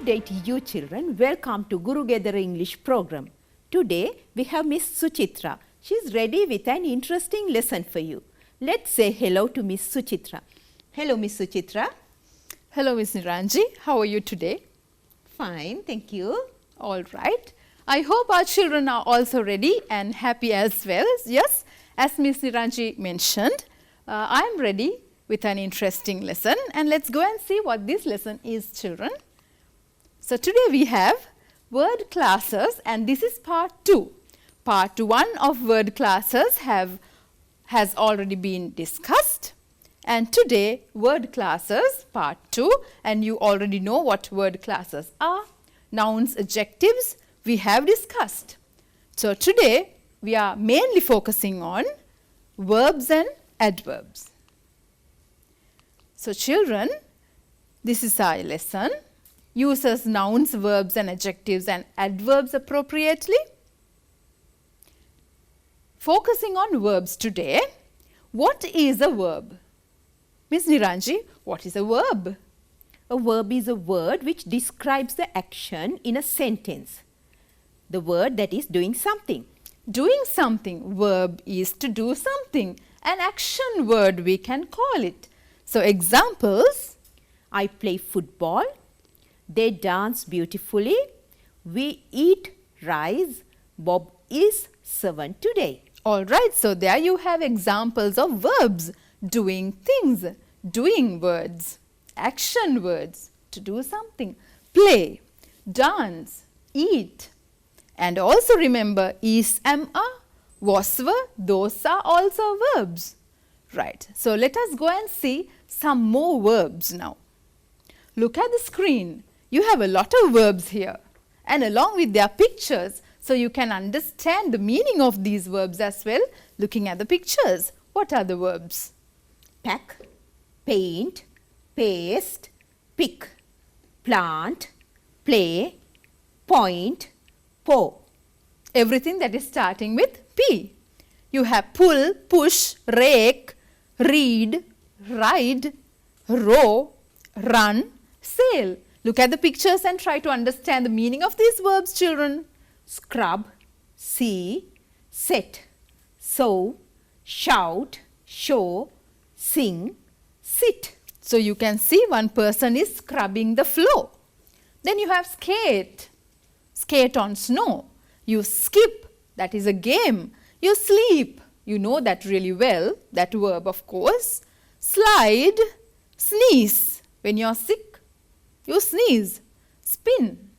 day to you children. Welcome to Guru Gedara English program. Today we have Miss Suchitra. She is ready with an interesting lesson for you. Let's say hello to Miss Suchitra. Hello Miss Suchitra. Hello Miss Niranji. How are you today? Fine, thank you. All right. I hope our children are also ready and happy as well. Yes, as Miss Niranji mentioned, I am ready with an interesting lesson, and let's go and see what this lesson is, children. So today we have word classes, and this is part 2. Part 1 of word classes has already been discussed, and today word classes part 2, and you already know what word classes are. Nouns, adjectives we have discussed. So today we are mainly focusing on verbs and adverbs. So children, this is our lesson. Uses nouns, verbs and adjectives and adverbs appropriately. Focusing on verbs today. What is a verb? Miss Niranji, what is a verb? A verb is a word which describes the action in a sentence. The word that is doing something. Doing something. Verb is to do something. An action word we can call it. So examples, I play football, they dance beautifully, we eat rice, Bob is servant today. Alright, so there you have examples of verbs, doing things, doing words, action words, to do something, play, dance, eat. And also remember, is, am, are, was, were, those are also verbs. Right, so let us go and see some more verbs now. Look at the screen. You have a lot of verbs here, and along with their pictures, so you can understand the meaning of these verbs as well looking at the pictures. What are the verbs? Pack, paint, paste, pick, plant, play, point, pour. Everything that is starting with P. You have pull, push, rake, read, ride, row, run, sail. Look at the pictures and try to understand the meaning of these verbs, children. Scrub, see, set, sew, shout, show, sing, sit. So you can see one person is scrubbing the floor. Then you have skate, skate on snow. You skip, that is a game. You sleep, you know that really well, that verb of course. Slide, sneeze, when you are sick, you sneeze. Spin,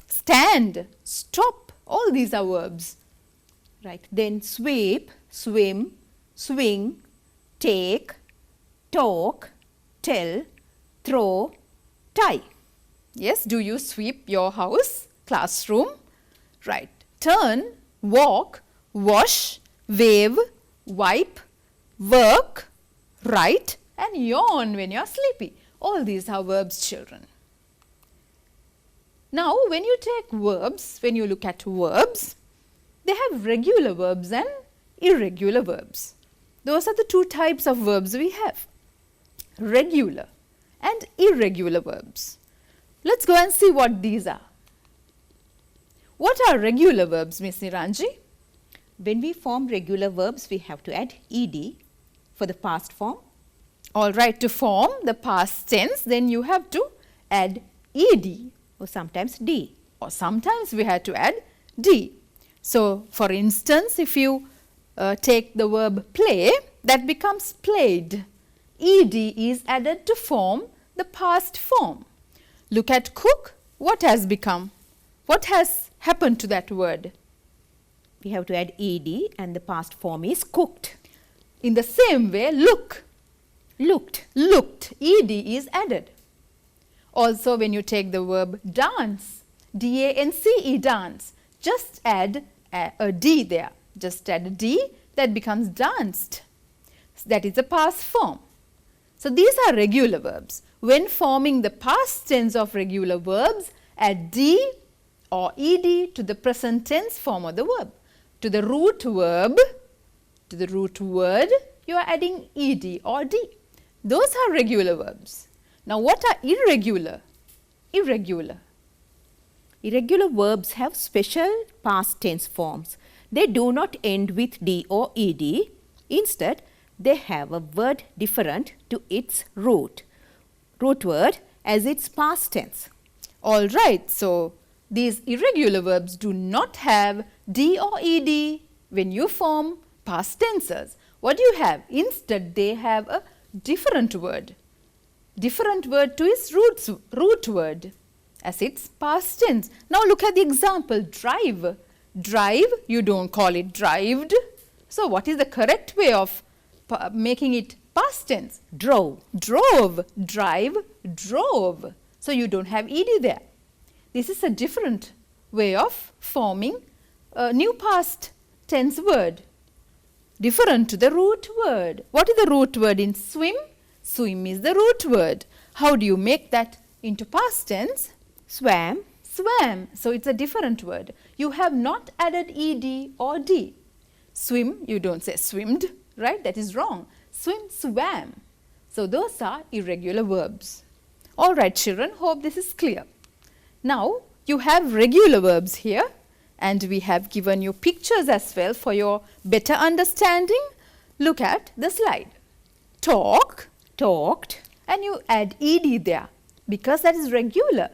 stand, stop, all these are verbs. Right, then sweep, swim, swing, take, talk, tell, throw, tie. Yes, do you sweep your house, classroom? Right, turn, walk, wash, wave, wipe, work, write and yawn when you are sleepy. All these are verbs, children. Now, when you take verbs, when you look at verbs, they have regular verbs and irregular verbs. Those are the two types of verbs we have, regular and irregular verbs. Let's go and see what these are. What are regular verbs, Miss Niranji? When we form regular verbs, we have to add ed for the past form. All right, to form the past tense, then you have to add ed. Or sometimes d. Or sometimes we have to add d. So, for instance, if you take the verb play, that becomes played. Ed is added to form the past form. Look at cook, what has become? What has happened to that word? We have to add ed and the past form is cooked. In the same way, look, looked, looked, ed is added. Also, when you take the verb dance, D-A-N-C-E, dance, just add a D there. Just add a D, that becomes danced. That is the past form. So, these are regular verbs. When forming the past tense of regular verbs, add D or ed to the present tense form of the verb. To the root verb, to the root word, you are adding ed or d. Those are regular verbs. Now, what are irregular? Irregular. Irregular verbs have special past tense forms. They do not end with D or ED. Instead, they have a word different to its root word as its past tense. All right, so these irregular verbs do not have D or ED when you form past tenses. What do you have? Instead, they have a different word to its root word as its past tense. Now look at the example, drive. Drive, you don't call it drived. So what is the correct way of making it past tense? Drove. Drove, drive, drove. So you don't have ed there. This is a different way of forming a new past tense word, different to the root word. What is the root word in swim? Swim is the root word. How do you make that into past tense? Swam. Swam. So it's a different word. You have not added ed or d. Swim, you don't say swimmed, right? That is wrong. Swim, swam. So those are irregular verbs. All right, children, hope this is clear. Now you have regular verbs here, and we have given you pictures as well for your better understanding. Look at the slide. Talk, Talked. and you add ed there because that is regular,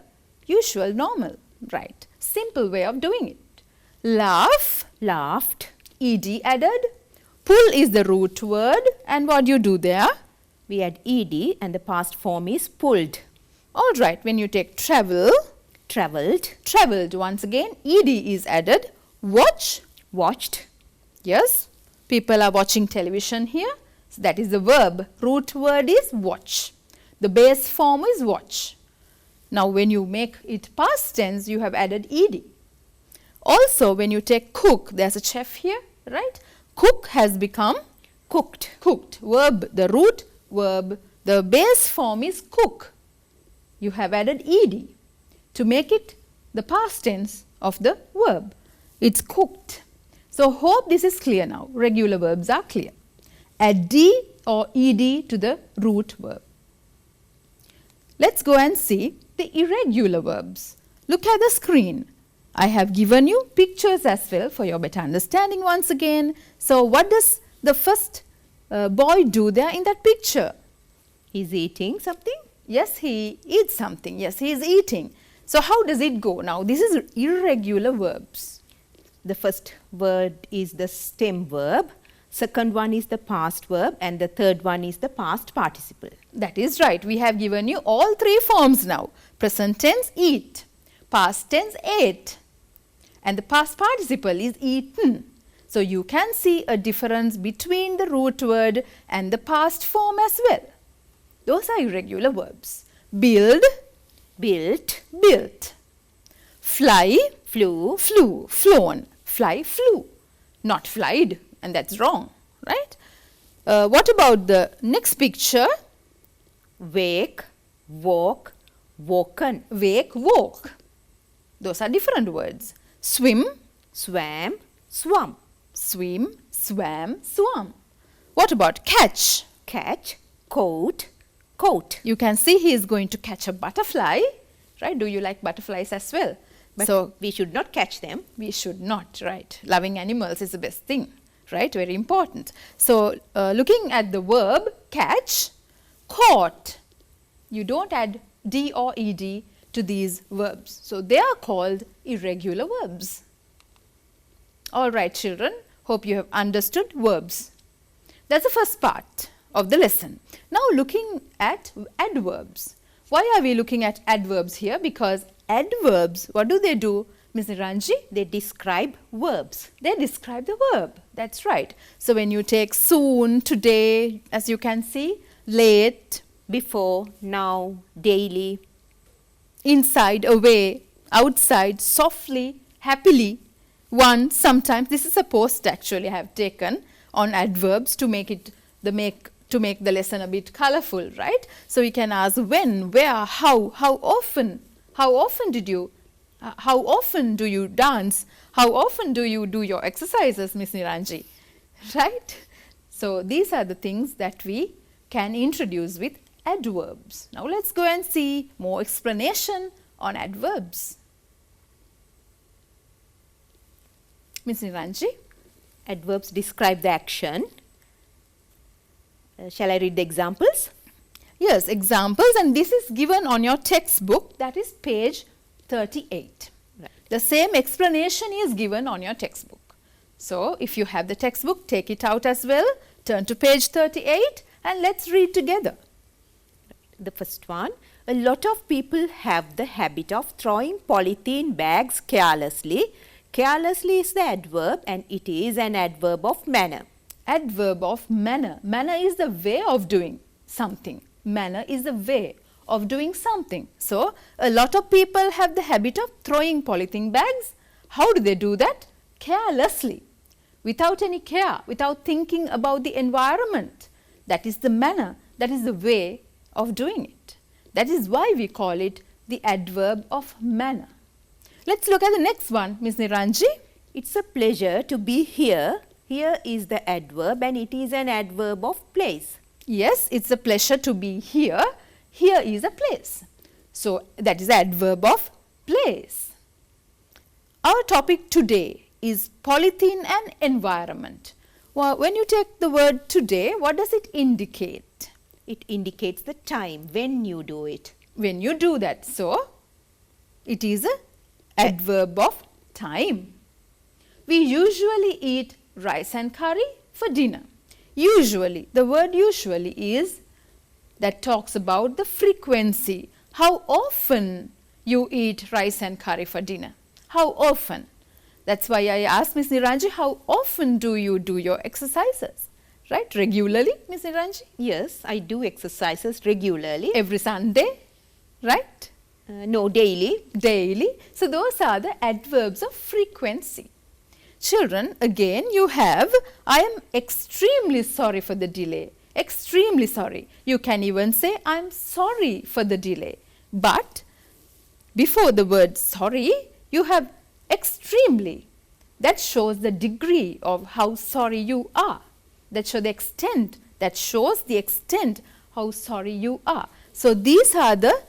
usual, normal, right? Simple way of doing it. Laugh, Laughed. ed added. Pull is the root word, and what do you do there? We add ed and the past form is pulled. All right, when you take travel, Travelled. travelled, once again ed is added. Watch, Watched. yes, people are watching television here. So that is the verb. Root word is watch. The base form is watch. Now when you make it past tense, you have added ed. Also when you take cook, there's a chef here, right? Cook has become Cooked. cooked. Verb, the root verb, the base form is cook. You have added ed to make it the past tense of the verb. It's cooked. So hope this is clear now. Regular verbs are clear. Add d or ed to the root verb. Let's go and see the irregular verbs. Look at the screen. I have given you pictures as well for your better understanding once again. So what does the first boy do there in that picture? He's eating something. Yes, he eats something. Yes, he is eating. So how does it go? Now this is irregular verbs. The first word is the stem verb. Second one is the past verb, and the third one is the past participle. That is right. We have given you all three forms now. Present tense, eat. Past tense, ate. And the past participle is eaten. So you can see a difference between the root word and the past form as well. Those are irregular verbs. Build, Built. built. Fly, Flew. flew, flown. Fly, flew. Not flied, and that's wrong, right? What about the next picture? Wake. Walk. Woken. Wake, woke. Those are different words. Swim, Swam. Swum. swim, swam, swam. What about catch? Catch. Caught. Caught. You can see he is going to catch a butterfly, right? Do you like butterflies as well? But So we should not catch them. we should not, right? Loving animals is the best thing, right? Very important. So looking at the verb catch, caught. You don't add d or ed to these verbs. So they are called irregular verbs. All right, children. Hope you have understood verbs. That's the first part of the lesson. Now looking at adverbs. Why are we looking at adverbs here? Because adverbs, what do? Ms. Niranji? They describe verbs. They describe the verb. That's right. So when you take soon, today, as you can see, late, Before, now, daily. inside, away, outside, softly, happily, once, sometimes. This is a post actually I have taken on adverbs to make the lesson a bit colorful, right? So we can ask when, where, how often do you dance? How often do you do your exercises, Miss Niranji? Right? So these are the things that we can introduce with adverbs. Now let's go and see more explanation on adverbs. Ms. Niranji. Adverbs describe the action. Shall I read the examples? Yes, examples, and this is given on your textbook, that is page 38. Right. The same explanation is given on your textbook. So, if you have the textbook, take it out as well, turn to page 38 and let's read together. The first one, a lot of people have the habit of throwing polythene bags carelessly. Carelessly is the adverb and it is an adverb of manner. Adverb of manner. Manner is the way of doing something. Manner is the way of doing something. So, a lot of people have the habit of throwing polythene bags. How do they do that? Carelessly, without any care, without thinking about the environment. That is the manner, that is the way of doing it. That is why we call it the adverb of manner. Let's look at the next one, Ms. Niranji. It's a pleasure to be here. Here is the adverb and it is an adverb of place. Yes, it's a pleasure to be here. Here is a place. So, that is the adverb of place. Our topic today is polythene and environment. Well, when you take the word today, what does it indicate? It indicates the time when you do it. When you do that. So, it is an adverb of time. We usually eat rice and curry for dinner. Usually, the word usually is that talks about the frequency. How often you eat rice and curry for dinner? How often? That's why I asked Ms. Niranji, how often do you do your exercises? Right? Regularly, Ms. Niranji? Yes, I do exercises regularly. Every Sunday, right? No, daily. Daily. So, those are the adverbs of frequency. Children, again you have, I am extremely sorry for the delay. Extremely sorry. You can even say, I am sorry for the delay. But before the word sorry, you have extremely. That shows the degree of how sorry you are. That shows the extent. That shows the extent how sorry you are. So, these are the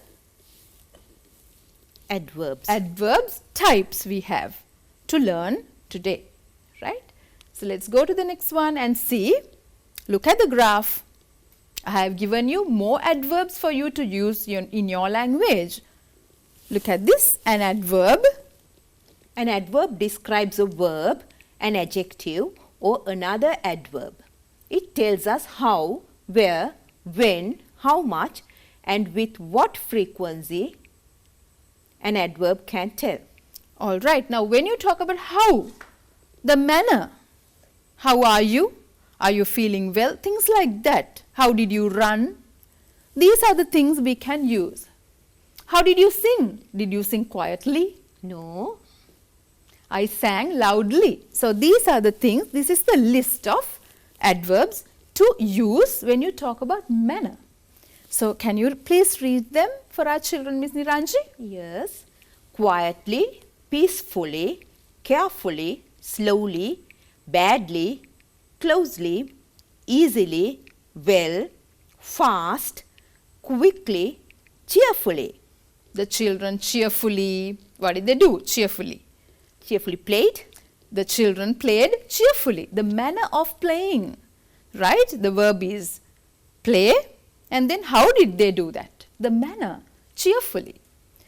adverbs types we have to learn today, right? So, let's go to the next one and see. Look at the graph. I have given you more adverbs for you to use in your language. Look at this, an adverb. An adverb describes a verb, an adjective or another adverb. It tells us how, where, when, how much and with what frequency an adverb can tell. All right. Now, when you talk about how, the manner, how are you? Are you feeling well? Things like that. How did you run? These are the things we can use. How did you sing? Did you sing quietly? No. I sang loudly. So, these are the things, this is the list of adverbs to use when you talk about manner. So, can you please read them for our children, Ms. Niranji? Yes. Quietly, peacefully, carefully, slowly, badly, closely, easily, well, fast, quickly, cheerfully. The children cheerfully, what did they do? Cheerfully. Cheerfully played. The children played cheerfully. The manner of playing, right? The verb is play, and then how did they do that? The manner, cheerfully.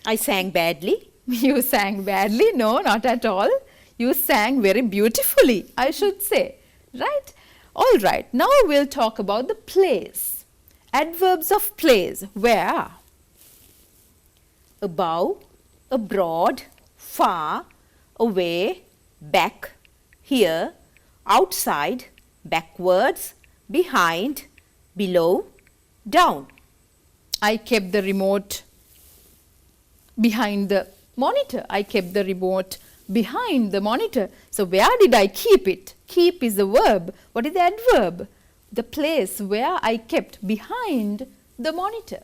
I sang badly. You sang badly? No, not at all. You sang very beautifully, I should say, right? All right, now we'll talk about the place. Adverbs of place, where? Above, abroad, far, away, back, here, outside, backwards, behind, below, down. I kept the remote behind the monitor. I kept the remote behind the monitor. So, where did I keep it? Keep is the verb. What is the adverb? The place where I kept behind the monitor,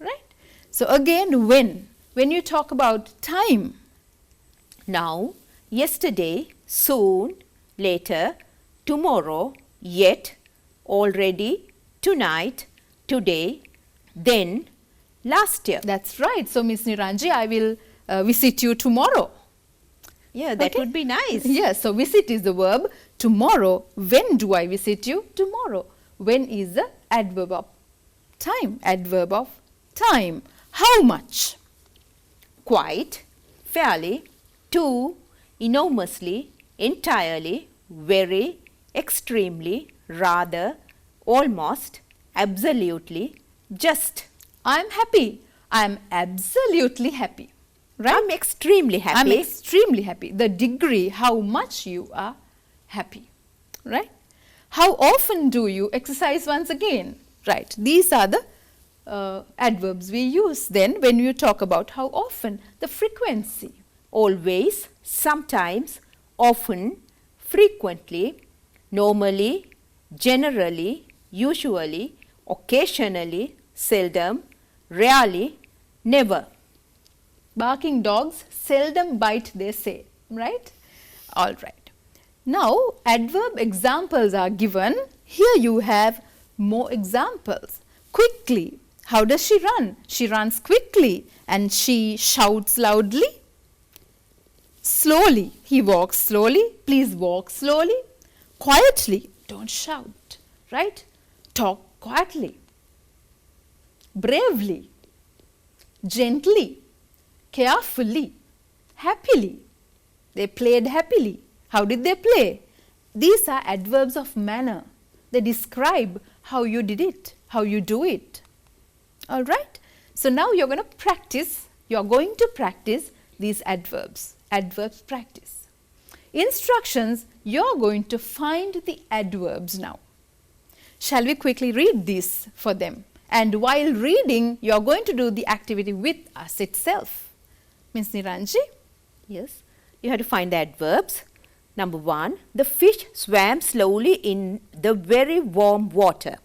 right? So, again, when you talk about time. Now, yesterday, soon, later, tomorrow, yet, already, tonight, today, then, last year. That's right. So, Ms. Niranji, I will visit you tomorrow. Yeah, that Okay? would be nice. Yes, so visit is the verb. Tomorrow, when do I visit you? Tomorrow. When is the adverb of time? Adverb of time. How much? Quite, fairly, to, enormously, entirely, very, extremely, rather, almost, absolutely, just. I am happy. I am absolutely happy. Right? I'm extremely happy. I'm extremely happy. The degree, how much you are happy. Right? How often do you exercise once again? Right. These are the adverbs we use then when you talk about how often, the frequency. Always, sometimes, often, frequently, normally, generally, usually, occasionally, seldom, rarely, never. Barking dogs seldom bite, they say, right? All right. Now, adverb examples are given. Here you have more examples. Quickly. How does she run? She runs quickly and she shouts loudly. Slowly. He walks slowly. Please walk slowly. Quietly. Don't shout, right? Talk quietly. Bravely. Gently. Carefully, happily. They played happily. How did they play? These are adverbs of manner. They describe how you did it, how you do it. All right. So now you're going to practice. You're going to practice these adverbs. Adverbs practice. Instructions, you're going to find the adverbs now. Shall we quickly read these for them? And while reading, you're going to do the activity with us itself. Ms. Niranji? Yes, you have to find the adverbs. Number 1, the fish swam slowly in the very warm water.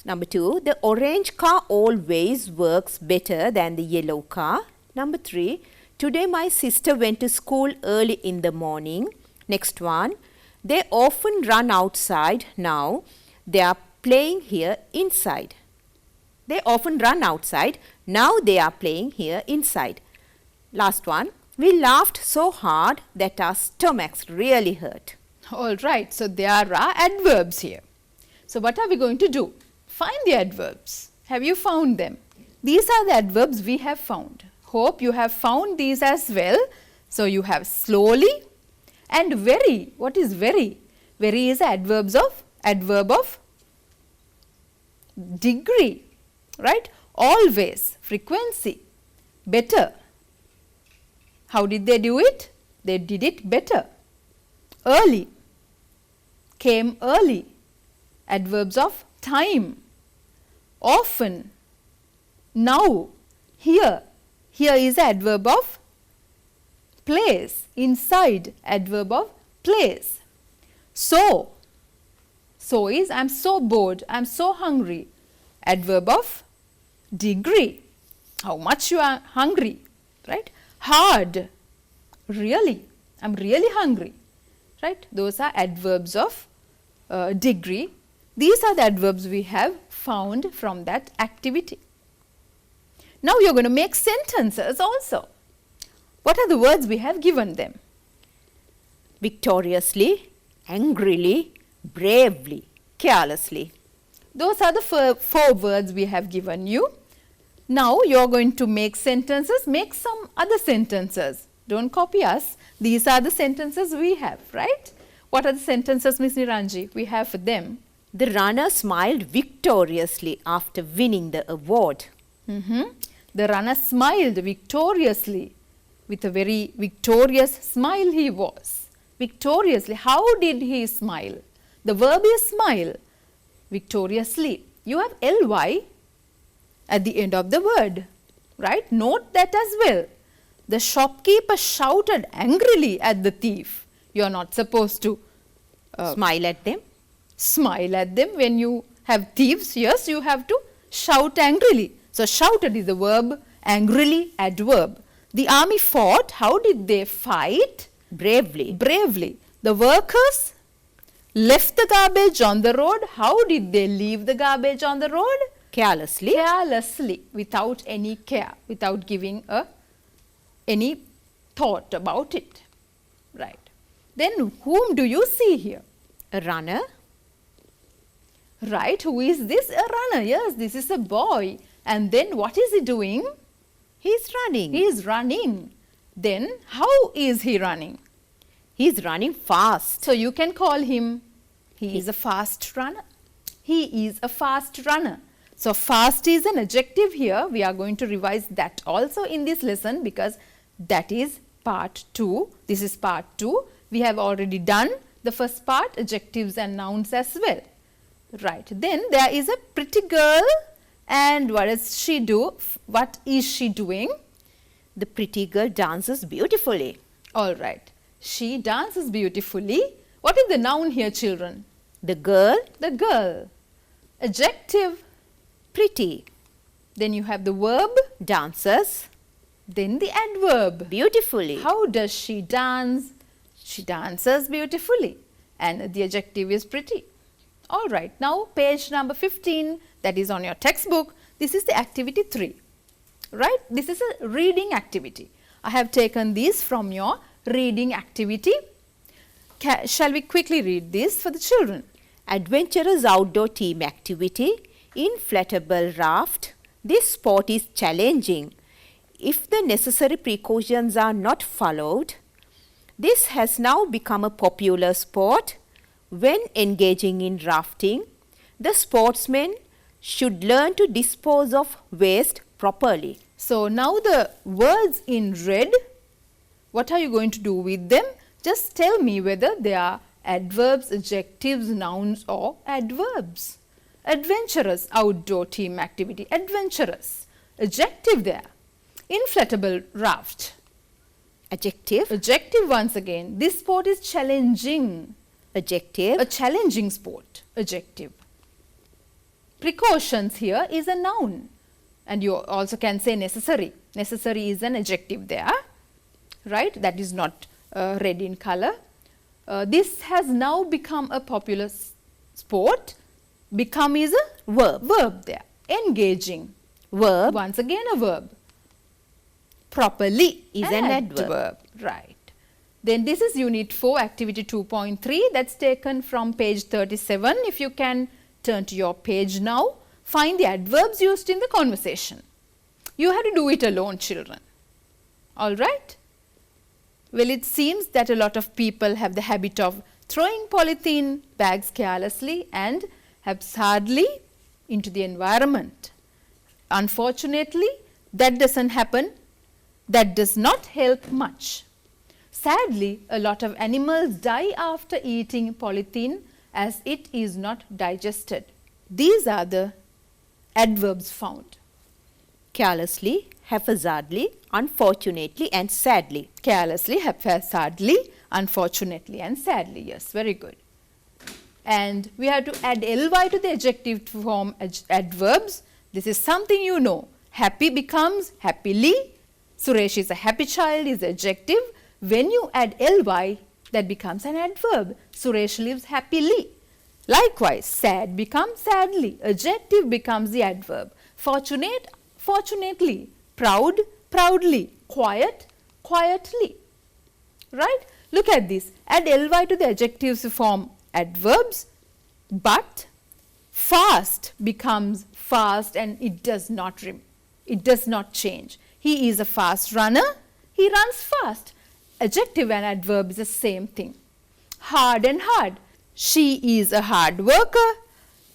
Number 2, the orange car always works better than the yellow car. Number 3, today my sister went to school early in the morning. Next one, they often run outside now. They are playing here inside. They often run outside. Now they are playing here inside. Last one, we laughed so hard that our stomachs really hurt. All right, so there are adverbs here. So what are we going to do? Find the adverbs. Have you found them? These are the adverbs we have found. Hope you have found these as well. So you have slowly and very. What is very? Very is adverb of degree, right? Always, frequency, better. How did they do it? They did it better. Early, came early. Adverbs of time. Often, now, here. Here is adverb of place. Inside, adverb of place. So. So is I am so bored, I am so hungry. Adverb of degree. How much you are hungry, right? Hard, really, I am really hungry, right? Those are adverbs of degree. These are the adverbs we have found from that activity. Now you are going to make sentences also. What are the words we have given them? Victoriously, angrily, bravely, carelessly. Those are the four words we have given you. Now you are going to make sentences. Make some other sentences. Don't copy us. These are the sentences we have, right? What are the sentences, Ms. Niranji, we have for them? The runner smiled victoriously after winning the award. The runner smiled victoriously. With a very victorious smile he was. Victoriously. How did he smile? The verb is smile. Victoriously. You have ly at the end of the word, right? Note that as well. The shopkeeper shouted angrily at the thief. You are not supposed to smile at them. Smile at them. When you have thieves, yes, you have to shout angrily. So, shouted is the verb, angrily, adverb. The army fought. How did they fight? Bravely. Bravely. The workers left the garbage on the road. How did they leave the garbage on the road? Carelessly. Carelessly, without any care, without giving any thought about it. Right. Then whom do you see here? A runner. Right. Who is this? A runner. Yes, this is a boy. And then what is he doing? He's running. He is running. Then how is he running? He's running fast. So you can call him, he is a fast runner. He is a fast runner. So fast is an adjective here. We are going to revise that also in this lesson because that is part 2. This is part 2. We have already done the first part, adjectives and nouns as well. Right. Then there is a pretty girl, and what does she do? What is she doing? The pretty girl dances beautifully. All right. She dances beautifully. What is the noun here, children? The girl. The girl. Adjective. Pretty. Then you have the verb. Dances Then the adverb. beautifully. How does she dance? She dances beautifully. And the adjective is pretty. All right. Now page number 15, that is on your textbook. This is the activity 3. Right? This is a reading activity. I have taken these from your reading activity. Shall we quickly read this for the children? Adventurous outdoor team activity. Inflatable raft. This sport is challenging. If the necessary precautions are not followed, this has now become a popular sport. When engaging in rafting, the sportsmen should learn to dispose of waste properly. So now the words in red, what are you going to do with them? Just tell me whether they are adverbs, adjectives, nouns or adverbs. Adventurous outdoor team activity, adventurous. Adjective there. Inflatable raft. Adjective. Adjective once again. This sport is challenging. Adjective. A challenging sport. Adjective. Precautions here is a noun. And you also can say necessary. Necessary is an adjective there. Right? That is not red in color. This has now become a popular sport. Become is a Verb. Verb there. Engaging. Verb. Once again a verb. Properly Is an adverb. Right. Then this is unit 4 activity 2.3, that's taken from page 37. If you can turn to your page now, find the adverbs used in the conversation. You have to do it alone, children. All right? Well, it seems that a lot of people have the habit of throwing polythene bags carelessly and haphazardly into the environment. Unfortunately, that doesn't happen. That does not help much. Sadly, a lot of animals die after eating polythene as it is not digested. These are the adverbs found. Carelessly, haphazardly, unfortunately and sadly. Carelessly, haphazardly, unfortunately and sadly. Yes, very good. And we have to add ly to the adjective to form adverbs. This is something you know. Happy becomes happily. Suresh is a happy child is the adjective. When you add ly, that becomes an adverb. Suresh lives happily. Likewise, sad becomes sadly. Adjective becomes the adverb. Fortunate, fortunately. Proud, proudly. Quiet, quietly. Right? Look at this. Add ly to the adjectives to form adverbs. But fast becomes fast and it does not change. He is a fast runner. He runs fast. Adjective and adverb is the same thing. Hard and hard. She is a hard worker.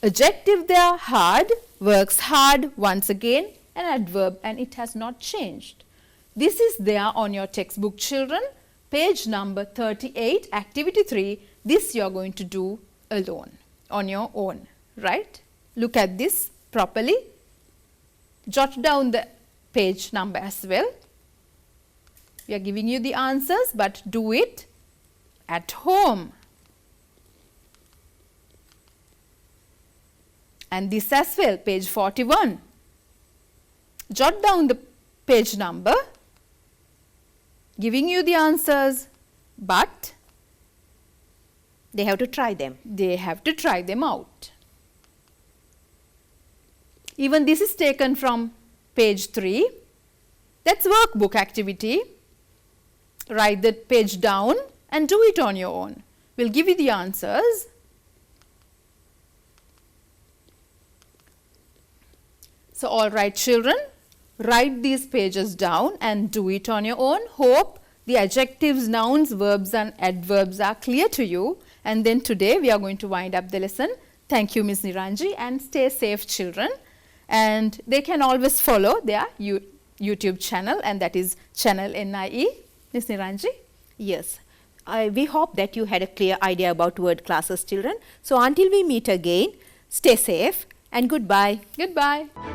Adjective there, hard, works hard once again, an adverb and it has not changed. This is there on your textbook, children. Page number 38, activity 3. This you are going to do alone, on your own, right? Look at this properly. Jot down the page number as well. We are giving you the answers, but do it at home. And this as well, page 41. Jot down the page number, giving you the answers, but They have to try them. they have to try them out. Even this is taken from page 3. That's workbook activity. Write the page down and do it on your own. We'll give you the answers. So, all right children, write these pages down and do it on your own. Hope the adjectives, nouns, verbs and adverbs are clear to you. And then today we are going to wind up the lesson. Thank you Ms. Niranji, and stay safe children. And they can always follow their YouTube channel, and that is channel NIE. Ms. Niranji? Yes. We hope that you had a clear idea about word classes children. So until we meet again, stay safe and goodbye. Goodbye.